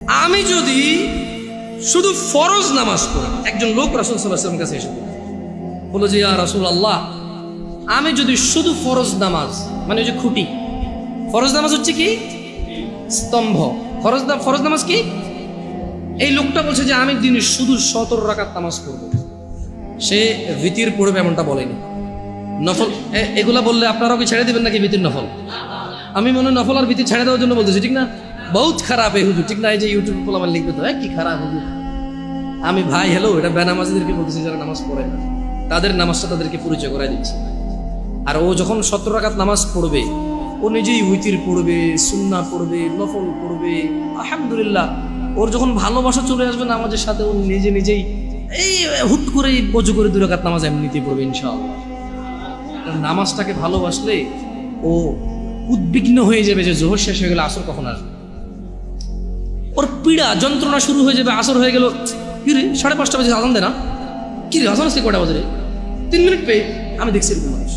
আমি যদি শুধু ফরজ নামাজ পড়ি, একজন লোক রাসূল সাল্লাল্লাহু আলাইহি ওয়াসাল্লামের কাছে এসে বলল যে ইয়া রাসূলুল্লাহ, আমি যদি শুধু ফরজ নামাজ, মানে ওই যে খুঁটি, ফরজ নামাজ হচ্ছে কি স্তম্ভ, ফরজ নামাজ কি, এই লোকটা বলছে যে আমি দিনে শুধু 17 রাকাত নামাজ পড়ব। সে ভিতির পড়বে এমনটা বলেনি, নফল এগুলা বললে আপনারাও কি ছেড়ে দিবেন নাকি ভিতির নফল? আমি মনে হয় নফল আর ভিতি ছেড়ে দেওয়ার জন্য বলতেছি, ঠিক না? বহুত খারাপ এই হুজুর, ঠিক না? এই যে ইউটিউব বলে আমার লিখবে তো কি খারাপ হুজুর। আমি ভাই হ্যালো, এটা বেনামাজিদেরকে বলতেছি যারা নামাজ পড়ে না, তাদের নামাজটা তাদেরকে পরিচয় করাই দিচ্ছি। আর ও যখন 17 রাকাত নামাজ পড়বে, ও নিজেই উইতির পড়বে, সুন্নাহ পড়বে, নফল পড়বে, আলহামদুলিল্লাহ। ওর যখন ভালোবাসা চলে আসবে নামাজের সাথে, ও নিজেই এই হুট করে বজু করে 2 রাকাত নামাজ এমনিতেই পড়বে ইনশাআল্লাহ। নামাজটাকে ভালোবাসলে ও উদ্বিগ্ন হয়ে যাবে যে জোহর শেষ হয়ে গেলে আসর কখন আসবে। ওর পীড়া যন্ত্রণা শুরু হয়ে যাবে, আসর হয়ে গেল, কি রে 5:30 বাজে আজান দেয় না, কি রে আজান আসছে কটা বাজে রে, 3 মিনিট পেয়ে। আমি দেখছি এরকম মানুষ,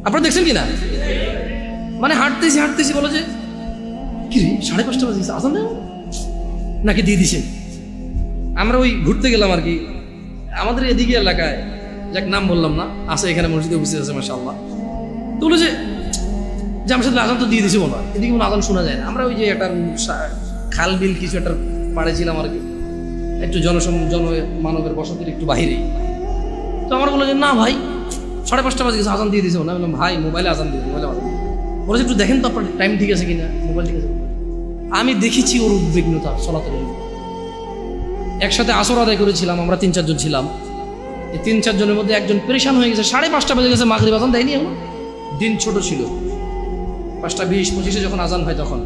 আপনারা দেখছেন কি না? মানে হাঁটতেছি বলো যে কি রে 5:30 বাজে আজান দেয় নাকি দিয়ে দিছে। আমরা ওই ঘুরতে গেলাম আর কি, আমাদের এদিকে এলাকায়, যাক নাম বললাম না, আছে এখানে মসজিদে উপস্থিত আছে মাশাআল্লাহ। তো বলে যে আমার সাথে আজান তো দিয়ে দিছে মনে হয়, এদিকে কোনো আজান শোনা যায় না। আমরা ওই যে একটা খাল বিল কিছু একটা পাড়ে ছিলাম আর কি, একটু জনমানবের বসতির একটু বাহিরেই। তো আমার বললো যে না ভাই 5:30 বাজে গেছে, আজান দিয়ে দিয়েছে। আমি বললাম ভাই মোবাইলে আজান দিয়ে, মোবাইলে আজান বলেছে একটু দেখেন তো আপনার টাইম ঠিক আছে কিনা, মোবাইল ঠিক আছে। আমি দেখেছি ওর উদ্বিগ্নতা সলাতের জন্য। একসাথে আসর আদায় করেছিলাম আমরা, 3-4 জন ছিলাম। এই 3-4 জনের মধ্যে একজন পরেশান হয়ে গেছে, 5:30 বাজে গেছে, মাগরিব আজান দেয়নি। এখন দিন ছোট ছিল, 5:20-25 যখন আজান হয় তখন